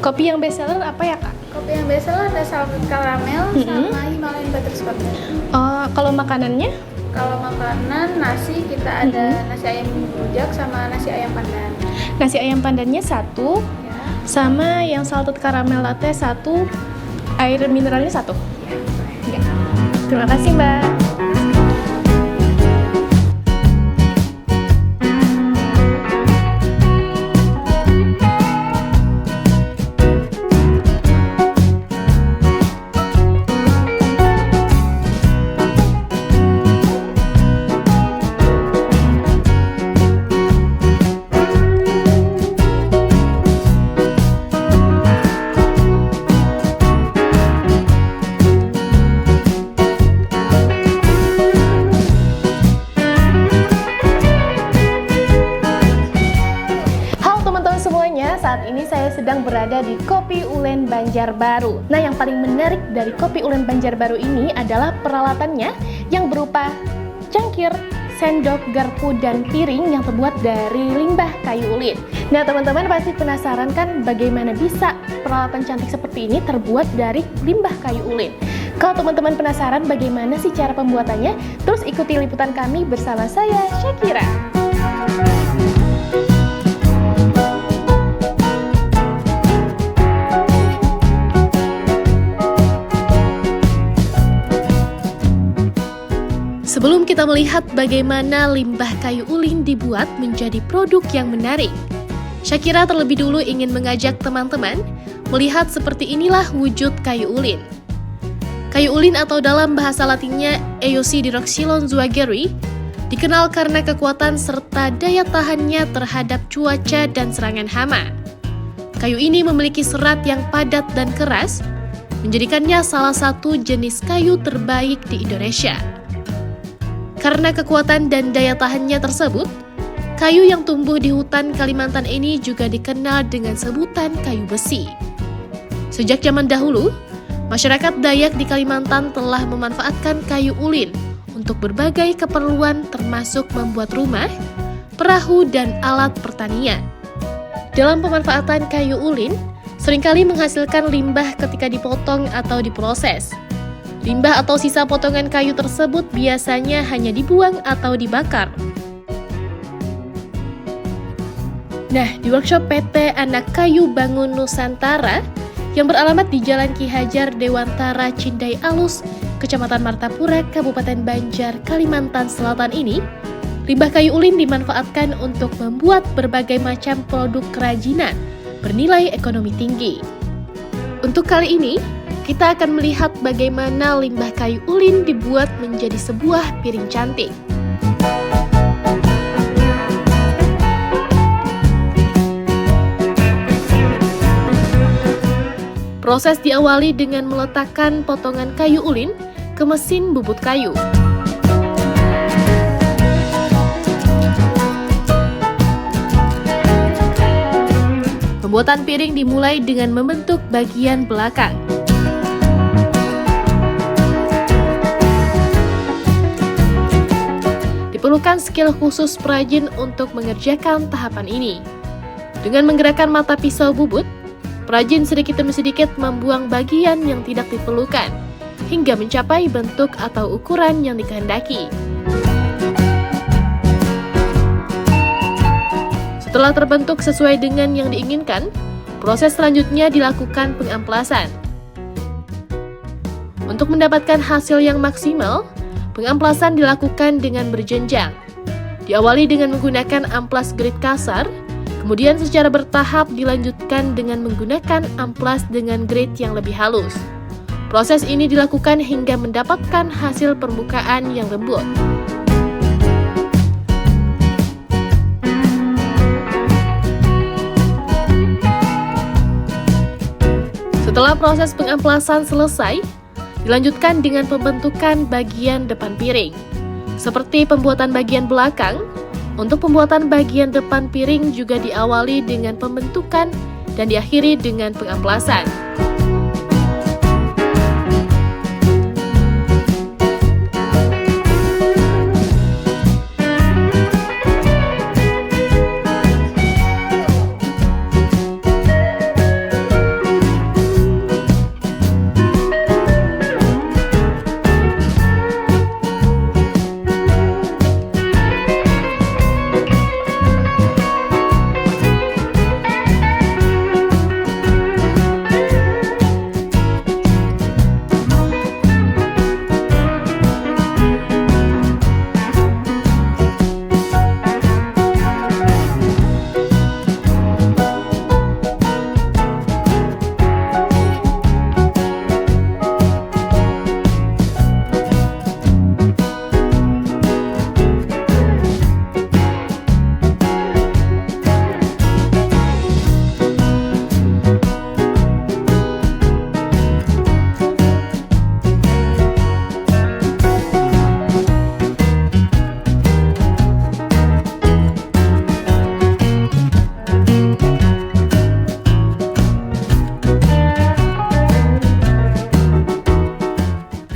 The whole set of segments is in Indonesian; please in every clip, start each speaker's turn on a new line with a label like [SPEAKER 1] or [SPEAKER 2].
[SPEAKER 1] Kopi yang bestseller apa ya, Kak?
[SPEAKER 2] Kopi yang bestseller ada salted caramel sama Himalayan butterscotch.
[SPEAKER 1] Oh, kalau makanannya?
[SPEAKER 2] Kalau makanan nasi kita ada nasi ayam rujak sama nasi ayam pandan.
[SPEAKER 1] Nasi ayam pandannya 1,
[SPEAKER 2] Ya.
[SPEAKER 1] sama yang salted caramel latte 1, air mineralnya 1. Ya. Terima kasih, Mbak. Saat ini saya sedang berada di Kopi Ulen Banjarbaru. Nah, yang paling menarik dari Kopi Ulen Banjarbaru ini adalah peralatannya yang berupa cangkir, sendok, garpu, dan piring yang terbuat dari limbah kayu ulin. Nah, teman-teman pasti penasaran kan bagaimana bisa peralatan cantik seperti ini terbuat dari limbah kayu ulin. Kalau teman-teman penasaran bagaimana sih cara pembuatannya, terus ikuti liputan kami bersama saya, Syakira. Sebelum kita melihat bagaimana limbah kayu ulin dibuat menjadi produk yang menarik, Syakira terlebih dulu ingin mengajak teman-teman melihat seperti inilah wujud kayu ulin. Kayu ulin atau dalam bahasa latinnya Eosidiroxylon zuageri dikenal karena kekuatan serta daya tahannya terhadap cuaca dan serangan hama. Kayu ini memiliki serat yang padat dan keras, menjadikannya salah satu jenis kayu terbaik di Indonesia. Karena kekuatan dan daya tahannya tersebut, kayu yang tumbuh di hutan Kalimantan ini juga dikenal dengan sebutan kayu besi. Sejak zaman dahulu, masyarakat Dayak di Kalimantan telah memanfaatkan kayu ulin untuk berbagai keperluan termasuk membuat rumah, perahu, dan alat pertanian. Dalam pemanfaatan kayu ulin, seringkali menghasilkan limbah ketika dipotong atau diproses. Limbah atau sisa potongan kayu tersebut biasanya hanya dibuang atau dibakar. Nah, di workshop PT Anak Kayu Bangun Nusantara yang beralamat di Jalan Ki Hajar Dewantara Cindai Alus, Kecamatan Martapura, Kabupaten Banjar, Kalimantan Selatan ini, limbah kayu ulin dimanfaatkan untuk membuat berbagai macam produk kerajinan bernilai ekonomi tinggi. Untuk kali ini, kita akan melihat bagaimana limbah kayu ulin dibuat menjadi sebuah piring cantik. Proses diawali dengan meletakkan potongan kayu ulin ke mesin bubut kayu. Pembuatan piring dimulai dengan membentuk bagian belakang. Diperlukan skill khusus perajin untuk mengerjakan tahapan ini. Dengan menggerakkan mata pisau bubut, perajin sedikit demi sedikit membuang bagian yang tidak diperlukan, hingga mencapai bentuk atau ukuran yang dikehendaki. Setelah terbentuk sesuai dengan yang diinginkan, proses selanjutnya dilakukan pengamplasan. Untuk mendapatkan hasil yang maksimal, pengamplasan dilakukan dengan berjenjang. Diawali dengan menggunakan amplas grade kasar, kemudian secara bertahap dilanjutkan dengan menggunakan amplas dengan grade yang lebih halus. Proses ini dilakukan hingga mendapatkan hasil permukaan yang lembut. Setelah proses pengamplasan selesai, dilanjutkan dengan pembentukan bagian depan piring. Seperti pembuatan bagian belakang, untuk pembuatan bagian depan piring juga diawali dengan pembentukan dan diakhiri dengan pengamplasan.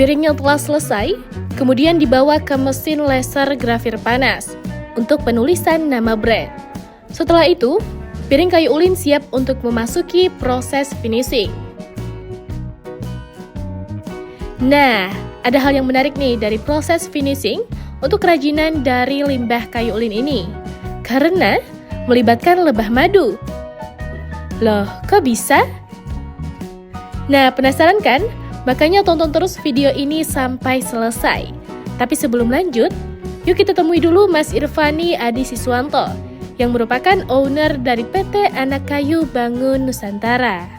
[SPEAKER 1] Piringnya telah selesai, kemudian dibawa ke mesin laser grafir panas untuk penulisan nama brand. Setelah itu, piring kayu ulin siap untuk memasuki proses finishing. Nah, ada hal yang menarik nih dari proses finishing untuk kerajinan dari limbah kayu ulin ini, karena melibatkan lebah madu. Loh, kok bisa? Nah, penasaran kan? Makanya tonton terus video ini sampai selesai. Tapi sebelum lanjut, yuk kita temui dulu Mas Irfani Adi Siswanto, yang merupakan owner dari PT Anak Kayu Bangun Nusantara.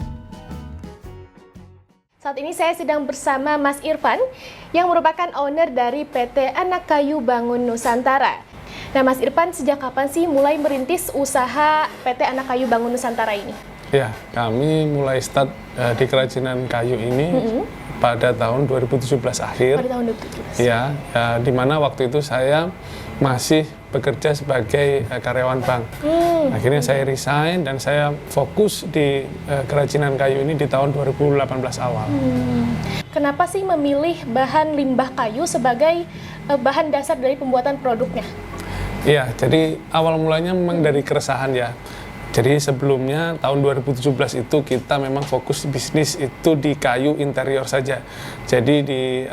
[SPEAKER 1] Saat ini saya sedang bersama Mas Irfan, yang merupakan owner dari PT Anak Kayu Bangun Nusantara. Nah, Mas Irfan, sejak kapan sih mulai merintis usaha PT Anak Kayu Bangun Nusantara ini?
[SPEAKER 3] Ya, kami mulai start di kerajinan kayu ini pada tahun 2017 akhir.
[SPEAKER 1] Pada tahun 2017.
[SPEAKER 3] Ya, di mana waktu itu saya masih bekerja sebagai karyawan bank. Akhirnya saya resign dan saya fokus di kerajinan kayu ini di tahun 2018 awal.
[SPEAKER 1] Kenapa sih memilih bahan limbah kayu sebagai bahan dasar dari pembuatan produknya?
[SPEAKER 3] Iya, jadi awal mulanya memang dari keresahan ya. Jadi sebelumnya tahun 2017 itu kita memang fokus bisnis itu di kayu interior saja. Jadi di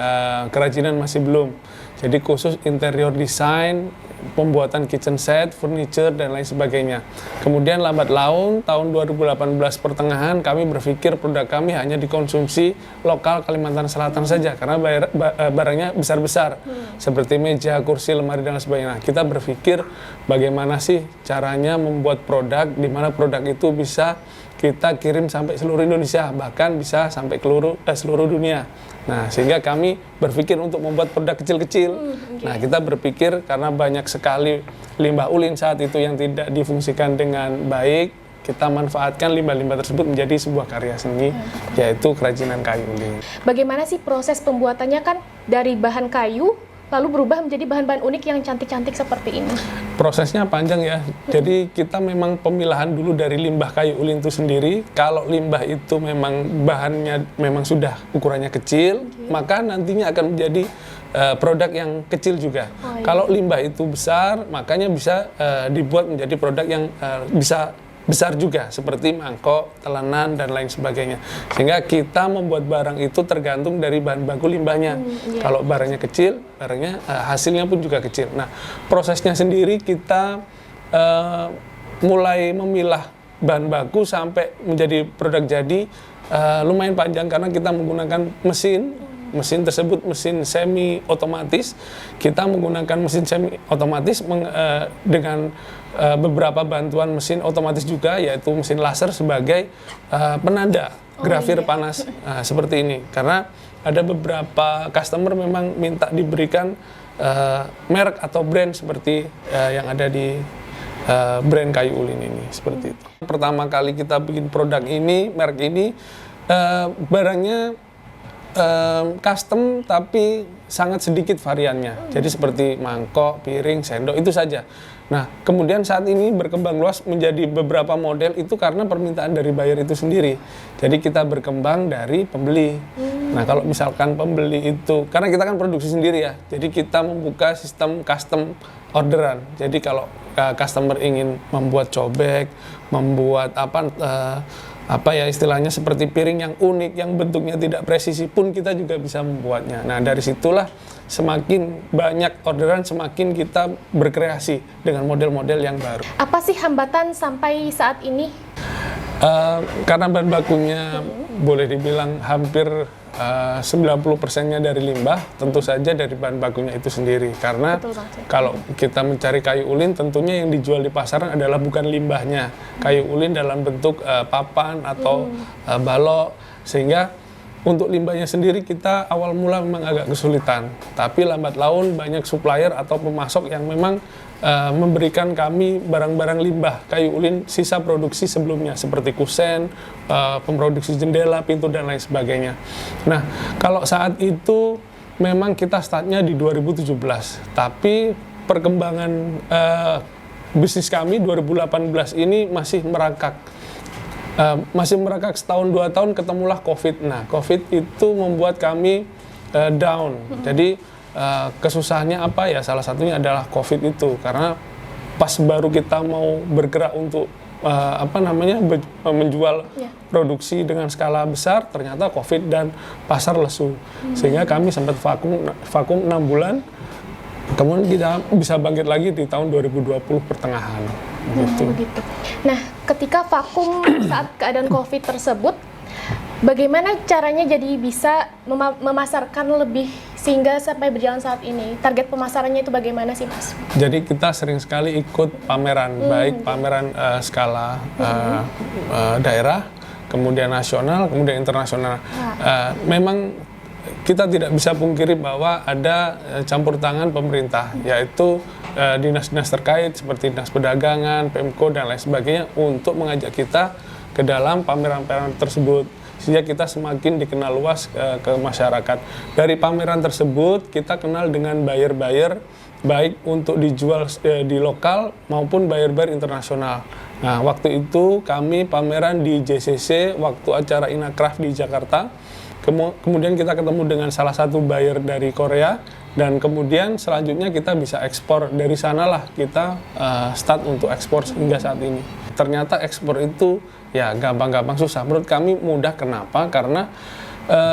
[SPEAKER 3] kerajinan masih belum. Jadi khusus interior design, pembuatan kitchen set, furniture, dan lain sebagainya. Kemudian lambat laun tahun 2018 pertengahan kami berpikir produk kami hanya dikonsumsi lokal Kalimantan Selatan saja karena barangnya besar-besar seperti meja, kursi, lemari, dan lain sebagainya. Nah, kita berpikir bagaimana sih caranya membuat produk di mana produk itu bisa kita kirim sampai seluruh Indonesia, bahkan bisa sampai ke seluruh dunia. Nah, sehingga kami berpikir untuk membuat produk kecil-kecil. Nah, kita berpikir karena banyak sekali limbah ulin saat itu yang tidak difungsikan dengan baik, kita manfaatkan limbah-limbah tersebut menjadi sebuah karya seni, yaitu kerajinan kayu ulin.
[SPEAKER 1] Bagaimana sih proses pembuatannya, kan dari bahan kayu lalu berubah menjadi bahan-bahan unik yang cantik-cantik seperti ini?
[SPEAKER 3] Prosesnya panjang ya. Jadi kita memang pemilahan dulu dari limbah kayu ulin itu sendiri. Kalau limbah itu memang bahannya memang sudah ukurannya kecil, maka nantinya akan menjadi produk yang kecil juga. Kalau limbah itu besar, makanya bisa dibuat menjadi produk yang bisa besar juga, seperti mangkok, telenan, dan lain sebagainya. Sehingga kita membuat barang itu tergantung dari bahan baku limbahnya. Kalau barangnya kecil, barangnya hasilnya pun juga kecil. Nah, prosesnya sendiri kita mulai memilah bahan baku sampai menjadi produk jadi lumayan panjang karena kita menggunakan mesin tersebut mesin semi otomatis. Kita menggunakan mesin semi otomatis dengan beberapa bantuan mesin otomatis juga, yaitu mesin laser sebagai penanda grafir panas seperti ini. Karena ada beberapa customer memang minta diberikan merek atau brand seperti yang ada di brand kayu ulin ini, seperti itu. Pertama kali kita bikin produk ini, merek ini, barangnya custom tapi sangat sedikit variannya. Jadi seperti mangkok, piring, sendok, itu saja. Nah, kemudian saat ini berkembang luas menjadi beberapa model itu karena permintaan dari buyer itu sendiri. Jadi kita berkembang dari pembeli. Nah, kalau misalkan pembeli itu, karena kita kan produksi sendiri ya, jadi kita membuka sistem custom orderan. Jadi kalau customer ingin membuat cobek, membuat apa ya istilahnya seperti piring yang unik, yang bentuknya tidak presisi pun kita juga bisa membuatnya. Nah, dari situlah semakin banyak orderan, semakin kita berkreasi dengan model-model yang baru.
[SPEAKER 1] Apa sih hambatan sampai saat ini?
[SPEAKER 3] Karena bahan bakunya boleh dibilang hampir 90%-nya dari limbah, tentu saja dari bahan bakunya itu sendiri. Karena kalau kita mencari kayu ulin, tentunya yang dijual di pasaran adalah bukan limbahnya. Kayu ulin dalam bentuk papan atau balok, sehingga untuk limbahnya sendiri kita awal mula memang agak kesulitan. Tapi lambat laun banyak supplier atau pemasok yang memang memberikan kami barang-barang limbah kayu ulin sisa produksi sebelumnya seperti kusen, pemproduksi jendela, pintu, dan lain sebagainya. Nah, kalau saat itu memang kita startnya di 2017, tapi perkembangan bisnis kami 2018 ini masih merangkak. Setahun 2 tahun ketemulah COVID. Nah, COVID itu membuat kami down. Jadi kesusahannya apa ya? Salah satunya adalah COVID itu, karena pas baru kita mau bergerak untuk menjual produksi dengan skala besar, ternyata COVID dan pasar lesu, sehingga kami sempat vakum 6 bulan. Kemudian kita bisa bangkit lagi di tahun 2020 pertengahan.
[SPEAKER 1] Begitu. Nah, ketika vakum saat keadaan COVID tersebut, bagaimana caranya jadi bisa memasarkan lebih sehingga sampai berjalan saat ini? Target pemasarannya itu bagaimana sih, Mas?
[SPEAKER 3] Jadi kita sering sekali ikut pameran, baik pameran skala daerah, kemudian nasional, kemudian internasional. Memang kita tidak bisa pungkiri bahwa ada campur tangan pemerintah, yaitu dinas-dinas terkait seperti Dinas Perdagangan, Pemko, dan lain sebagainya untuk mengajak kita ke dalam pameran-pameran tersebut, sehingga kita semakin dikenal luas ke masyarakat. Dari pameran tersebut kita kenal dengan buyer-buyer, baik untuk dijual di lokal maupun buyer-buyer internasional. Nah, waktu itu kami pameran di JCC waktu acara Inacraft di Jakarta. Kemudian kita ketemu dengan salah satu buyer dari Korea, dan kemudian selanjutnya kita bisa ekspor. Dari sanalah kita start untuk ekspor hingga saat ini. Ternyata ekspor itu ya gampang-gampang, susah. Menurut kami mudah. Kenapa? Karena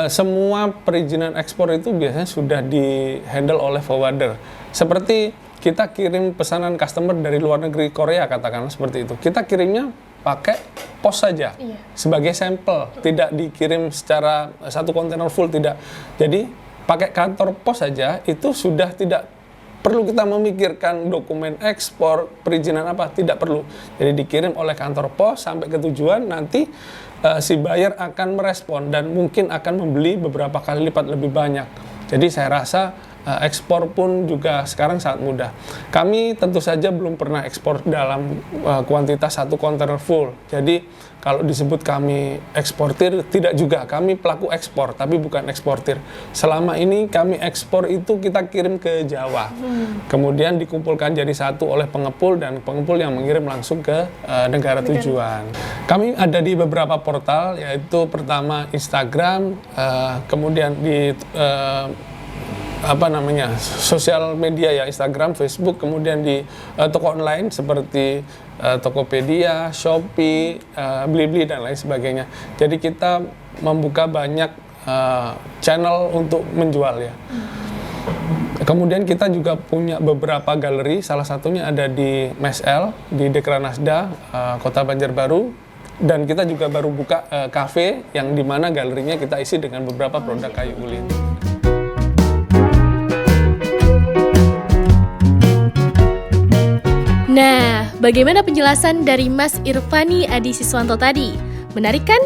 [SPEAKER 3] semua perizinan ekspor itu biasanya sudah di-handle oleh forwarder. Seperti kita kirim pesanan customer dari luar negeri, Korea katakanlah seperti itu. Kita kirimnya pakai pos saja sebagai sampel, tidak dikirim secara satu kontainer full, tidak. Jadi pakai kantor pos saja itu sudah tidak perlu kita memikirkan dokumen ekspor, perizinan apa, tidak perlu. Jadi dikirim oleh kantor pos sampai ke tujuan, nanti si buyer akan merespon dan mungkin akan membeli beberapa kali lipat lebih banyak. Jadi saya rasa ekspor pun juga sekarang sangat mudah. Kami tentu saja belum pernah ekspor dalam kuantitas satu kontainer full. Jadi kalau disebut kami eksportir, tidak juga. Kami pelaku ekspor, tapi bukan eksportir. Selama ini kami ekspor itu kita kirim ke Jawa. Kemudian dikumpulkan jadi satu oleh pengepul, dan pengepul yang mengirim langsung ke negara tujuan. Kami ada di beberapa portal, yaitu pertama Instagram, kemudian di sosial media ya, Instagram, Facebook, kemudian di toko online seperti Tokopedia, Shopee, Blibli dan lain sebagainya. Jadi kita membuka banyak channel untuk menjual ya. Kemudian kita juga punya beberapa galeri, salah satunya ada di MESL di Dekranasda, Kota Banjarbaru, dan kita juga baru buka cafe yang dimana galerinya kita isi dengan beberapa produk kayu ulin.
[SPEAKER 1] Nah, bagaimana penjelasan dari Mas Irfani Adi Siswanto tadi? Menarik kan?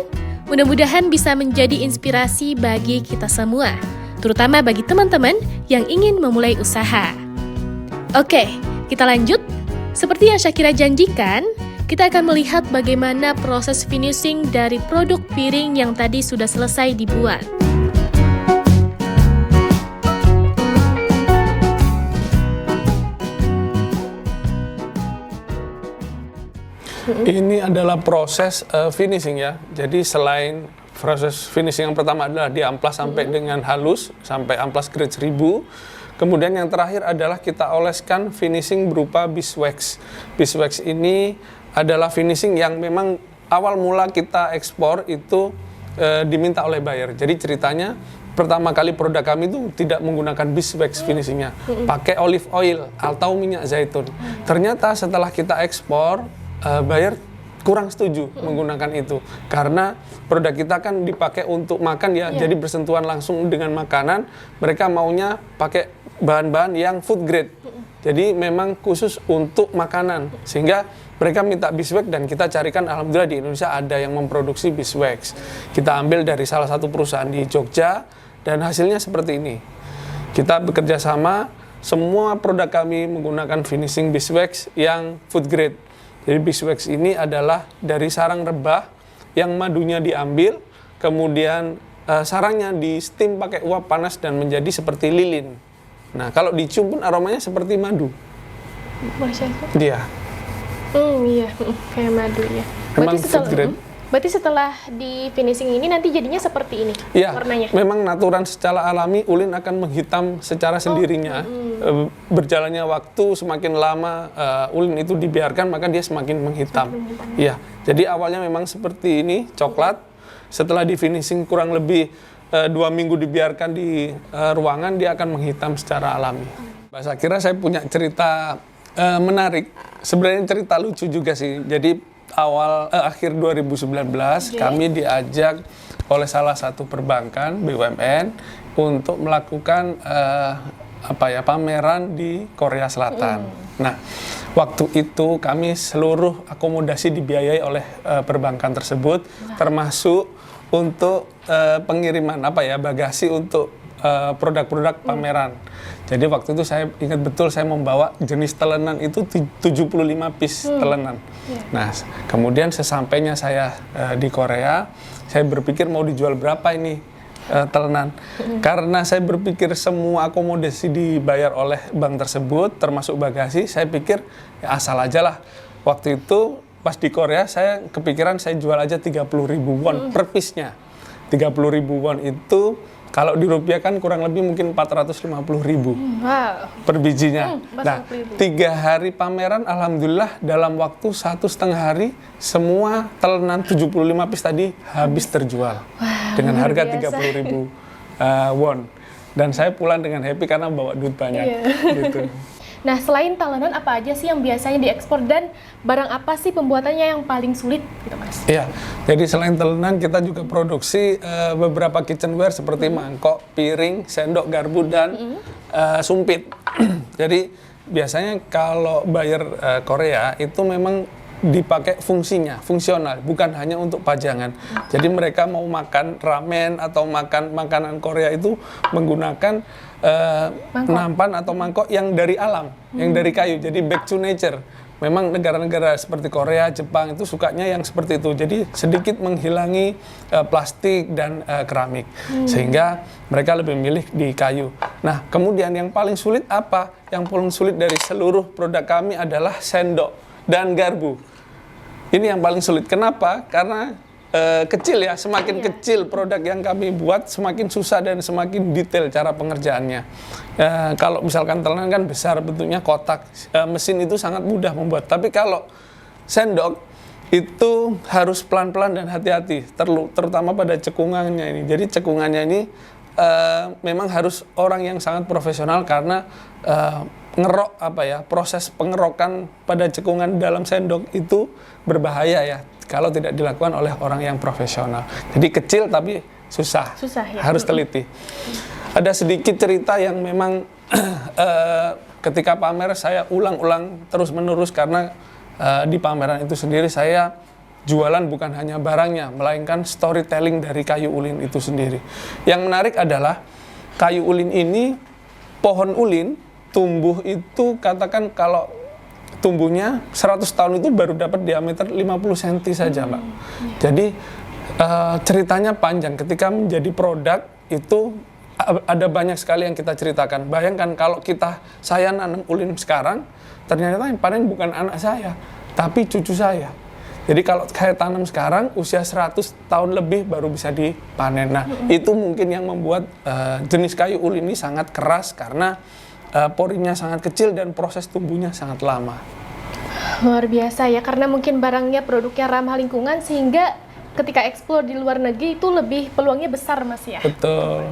[SPEAKER 1] Mudah-mudahan bisa menjadi inspirasi bagi kita semua, terutama bagi teman-teman yang ingin memulai usaha. Oke, kita lanjut. Seperti yang Syakira janjikan, kita akan melihat bagaimana proses finishing dari produk piring yang tadi sudah selesai dibuat.
[SPEAKER 3] Ini adalah proses finishing ya. Jadi selain proses finishing yang pertama adalah diamplas sampai dengan halus, sampai amplas grade 1000. Kemudian yang terakhir adalah kita oleskan finishing berupa beeswax. Beeswax ini adalah finishing yang memang awal mula kita ekspor itu diminta oleh buyer. Jadi ceritanya pertama kali produk kami itu tidak menggunakan beeswax finishingnya, pakai olive oil atau minyak zaitun. Ternyata setelah kita ekspor, buyer kurang setuju menggunakan itu, karena produk kita kan dipakai untuk makan ya, jadi bersentuhan langsung dengan makanan. Mereka maunya pakai bahan-bahan yang food grade, jadi memang khusus untuk makanan, sehingga mereka minta beeswax dan kita carikan. Alhamdulillah di Indonesia ada yang memproduksi beeswax. Kita ambil dari salah satu perusahaan di Jogja dan hasilnya seperti ini. Kita bekerja sama, semua produk kami menggunakan finishing beeswax yang food grade. Jadi beeswax ini adalah dari sarang rebah yang madunya diambil, kemudian sarangnya di steam pakai uap panas dan menjadi seperti lilin. Nah, kalau dicium pun aromanya seperti madu.
[SPEAKER 1] Masya Allah.
[SPEAKER 3] Iya.
[SPEAKER 1] Iya, kayak madu ya.
[SPEAKER 3] Memang food grade.
[SPEAKER 1] Berarti setelah di finishing ini nanti jadinya seperti ini
[SPEAKER 3] Iya,
[SPEAKER 1] warnanya?
[SPEAKER 3] memang natural secara alami ulin akan menghitam secara sendirinya. Berjalannya waktu semakin lama ulin itu dibiarkan maka dia semakin menghitam. Iya, jadi awalnya memang seperti ini coklat. Setelah di finishing kurang lebih 2 minggu dibiarkan di ruangan dia akan menghitam secara alami. Mbak Shakira, saya punya cerita menarik. Sebenarnya cerita lucu juga sih. Jadi akhir 2019 kami diajak oleh salah satu perbankan BUMN untuk melakukan pameran di Korea Selatan. Nah, waktu itu kami seluruh akomodasi dibiayai oleh perbankan tersebut, termasuk untuk pengiriman bagasi untuk produk-produk pameran. Jadi waktu itu saya ingat betul saya membawa jenis telenan itu 75 piece telenan. Nah, kemudian sesampainya saya di Korea, saya berpikir mau dijual berapa ini telenan. Karena saya berpikir semua akomodasi dibayar oleh bank tersebut, termasuk bagasi, saya pikir ya asal aja lah. Waktu itu pas di Korea saya kepikiran saya jual aja 30.000 won per piece-nya. 30.000 won itu kalau dirupiahkan kurang lebih mungkin 450.000 per bijinya. Nah, 3 hari pameran, alhamdulillah dalam waktu 1,5 hari semua telenan 75 piece tadi habis terjual dengan harga 30.000 won. Dan saya pulang dengan happy karena bawa duit banyak. Gitu.
[SPEAKER 1] Nah, selain telenan apa aja sih yang biasanya diekspor dan barang apa sih pembuatannya yang paling sulit gitu, Mas?
[SPEAKER 3] Iya, jadi selain telenan kita juga produksi beberapa kitchenware seperti mangkok, piring, sendok, garpu, dan sumpit. Jadi biasanya kalau buyer Korea itu memang dipakai fungsional, bukan hanya untuk pajangan. Jadi mereka mau makan ramen atau makan makanan Korea itu menggunakan nampan atau mangkok yang dari alam, yang dari kayu. Jadi back to nature. Memang negara-negara seperti Korea, Jepang itu sukanya yang seperti itu. Jadi sedikit menghilangi plastik dan keramik. Sehingga mereka lebih memilih di kayu. Nah, kemudian yang paling sulit apa? Yang paling sulit dari seluruh produk kami adalah sendok dan garpu. Ini yang paling sulit. Kenapa? Karena kecil ya, semakin kecil produk yang kami buat, semakin susah dan semakin detail cara pengerjaannya. Kalau misalkan telenan kan besar, bentuknya kotak, mesin itu sangat mudah membuat. Tapi kalau sendok itu harus pelan-pelan dan hati-hati, terutama pada cekungannya ini. Jadi cekungannya ini memang harus orang yang sangat profesional karena ngerok proses pengerokan pada cekungan dalam sendok itu berbahaya ya kalau tidak dilakukan oleh orang yang profesional. Jadi kecil tapi susah ya? Harus teliti. Ada sedikit cerita yang memang ketika pamer saya ulang-ulang terus-menerus karena di pameran itu sendiri saya jualan bukan hanya barangnya, melainkan storytelling dari kayu ulin itu sendiri. Yang menarik adalah kayu ulin ini, pohon ulin tumbuh itu katakan kalau tumbuhnya 100 tahun itu baru dapat diameter 50 cm saja, Mbak. Jadi ceritanya panjang. Ketika menjadi produk itu ada banyak sekali yang kita ceritakan. Bayangkan kalau saya nanam ulin sekarang, ternyata yang panen bukan anak saya, tapi cucu saya. Jadi kalau saya tanam sekarang, usia 100 tahun lebih baru bisa dipanen. Nah, itu mungkin yang membuat jenis kayu ulin ini sangat keras karena porinya sangat kecil dan proses tumbuhnya sangat lama.
[SPEAKER 1] Luar biasa ya, karena mungkin barangnya produknya ramah lingkungan sehingga ketika ekspor di luar negeri itu lebih peluangnya besar, Mas ya.
[SPEAKER 3] Betul.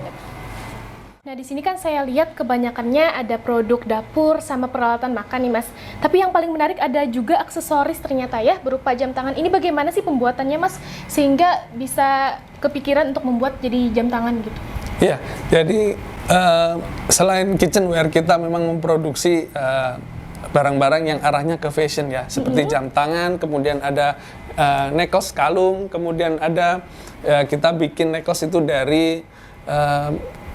[SPEAKER 1] Nah, di sini kan saya lihat kebanyakannya ada produk dapur sama peralatan makan nih, Mas. Tapi yang paling menarik ada juga aksesoris ternyata ya, berupa jam tangan. Ini bagaimana sih pembuatannya, Mas, sehingga bisa kepikiran untuk membuat jadi jam tangan gitu?
[SPEAKER 3] Iya, jadi selain kitchenware kita memang memproduksi barang-barang yang arahnya ke fashion ya, seperti jam tangan, kemudian ada necklace kalung, kemudian ada kita bikin necklace itu dari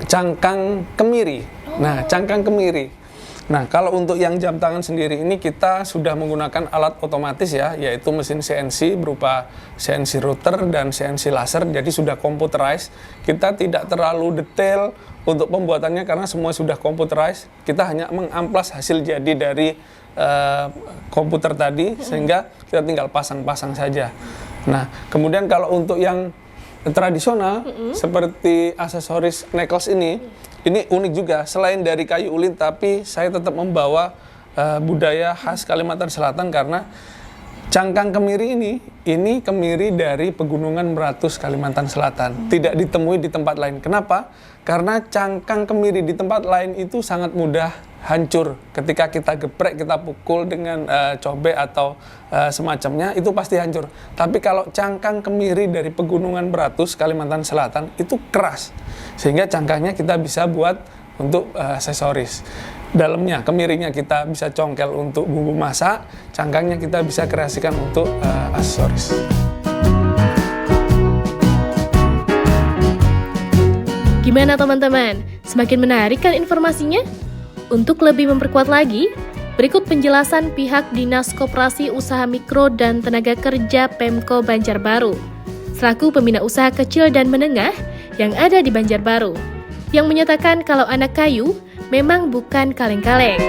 [SPEAKER 3] cangkang kemiri. Nah, cangkang kemiri. Nah, kalau untuk yang jam tangan sendiri ini kita sudah menggunakan alat otomatis ya, yaitu mesin CNC berupa CNC router dan CNC laser, jadi sudah computerized. Kita tidak terlalu detail untuk pembuatannya karena semua sudah computerized. Kita hanya mengamplas hasil jadi dari komputer tadi, sehingga kita tinggal pasang-pasang saja. Nah, kemudian kalau untuk yang tradisional seperti aksesoris necklace ini unik juga. Selain dari kayu ulin, tapi saya tetap membawa budaya khas Kalimantan Selatan karena cangkang kemiri ini kemiri dari Pegunungan Meratus Kalimantan Selatan. Tidak ditemui di tempat lain. Kenapa? Karena cangkang kemiri di tempat lain itu sangat mudah hancur. Ketika kita geprek, kita pukul dengan cobek atau semacamnya, itu pasti hancur. Tapi kalau cangkang kemiri dari Pegunungan Meratus Kalimantan Selatan itu keras. Sehingga cangkangnya kita bisa buat untuk aksesoris. Dalamnya, kemirinya kita bisa congkel untuk bumbu masak, cangkangnya kita bisa kreasikan untuk aksesoris.
[SPEAKER 1] Gimana teman-teman? Semakin menarik kan informasinya? Untuk lebih memperkuat lagi, berikut penjelasan pihak Dinas Koperasi Usaha Mikro dan Tenaga Kerja Pemko Banjarbaru, selaku pembina usaha kecil dan menengah yang ada di Banjarbaru, yang menyatakan kalau anak kayu memang bukan kaleng-kaleng.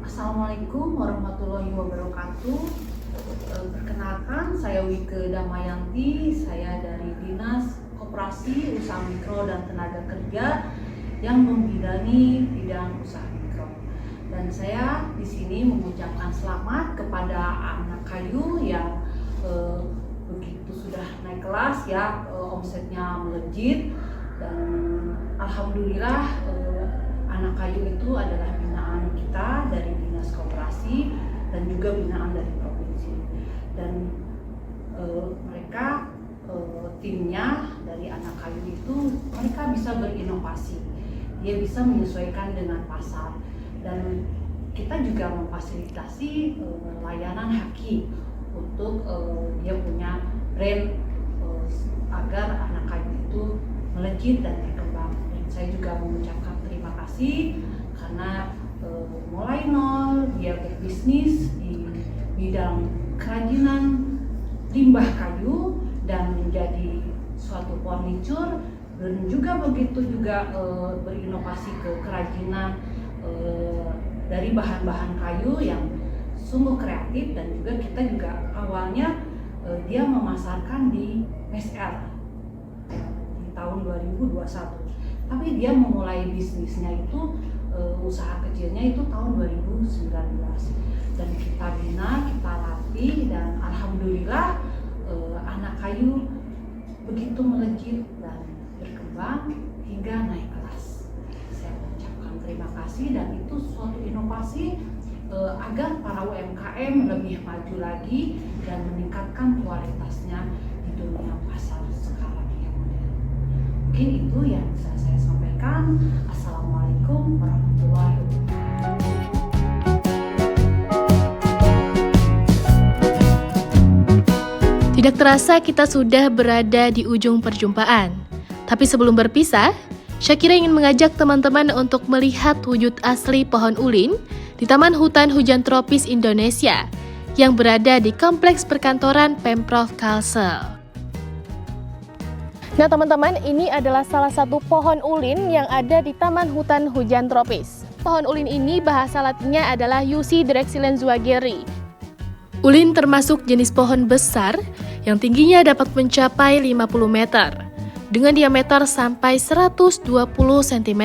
[SPEAKER 4] Assalamualaikum warahmatullahi wabarakatuh. Perkenalkan, saya Wike Damayanti, saya dari Dinas Koperasi Usaha Mikro dan Tenaga Kerja yang membidangi bidang usaha mikro. Dan saya di sini mengucapkan selamat kepada anak kayu yang begitu sudah naik kelas ya, omsetnya melejit, dan alhamdulillah anak kayu itu adalah binaan kita dari Dinas Koperasi dan juga binaan dari provinsi. Dan mereka timnya dari anak kayu itu mereka bisa berinovasi, dia bisa menyesuaikan dengan pasar, dan kita juga memfasilitasi layanan haki untuk dia punya brand agar anak kayu itu melejit dan berkembang. Dan saya juga mengucapkan terima kasih karena mulai nol dia berbisnis di bidang kerajinan limbah kayu dan menjadi suatu furniture, dan juga begitu juga berinovasi ke kerajinan dari bahan-bahan kayu yang sungguh kreatif. Dan juga kita juga awalnya dia memasarkan di PSR di tahun 2021, tapi dia memulai bisnisnya itu usaha kecilnya itu tahun 2019, dan kita bina, kita latih, dan alhamdulillah anak kayu begitu melejit dan berkembang hingga naik kelas. Saya mengucapkan terima kasih, dan itu suatu inovasi agar para UMKM lebih maju lagi dan meningkatkan kualitasnya di dunia pasar sekarang yang modern. Mungkin itu yang bisa saya sampaikan. Assalamualaikum warahmatullahi wabarakatuh.
[SPEAKER 1] Tidak terasa kita sudah berada di ujung perjumpaan. Tapi sebelum berpisah, Syakira ingin mengajak teman-teman untuk melihat wujud asli pohon ulin di Taman Hutan Hujan Tropis Indonesia yang berada di Kompleks Perkantoran Pemprov Kalsel. Nah teman-teman, ini adalah salah satu pohon ulin yang ada di Taman Hutan Hujan Tropis. Pohon ulin ini bahasa latinnya adalah Yucci drexelenzwageri. Ulin termasuk jenis pohon besar yang tingginya dapat mencapai 50 meter dengan diameter sampai 120 cm.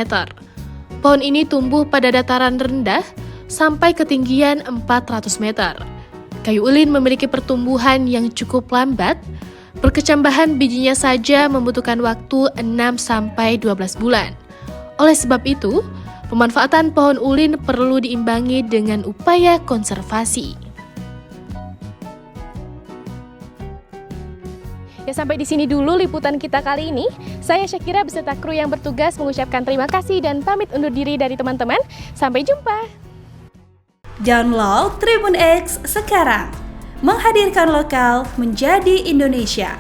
[SPEAKER 1] Pohon ini tumbuh pada dataran rendah sampai ketinggian 400 meter. Kayu ulin memiliki pertumbuhan yang cukup lambat. Perkecambahan bijinya saja membutuhkan waktu 6-12 bulan. Oleh sebab itu, pemanfaatan pohon ulin perlu diimbangi dengan upaya konservasi. Ya, sampai di sini dulu liputan kita kali ini. Saya Syakira beserta kru yang bertugas mengucapkan terima kasih dan pamit undur diri dari teman-teman. Sampai jumpa.
[SPEAKER 5] Download Tribun X sekarang. Menghadirkan lokal menjadi Indonesia.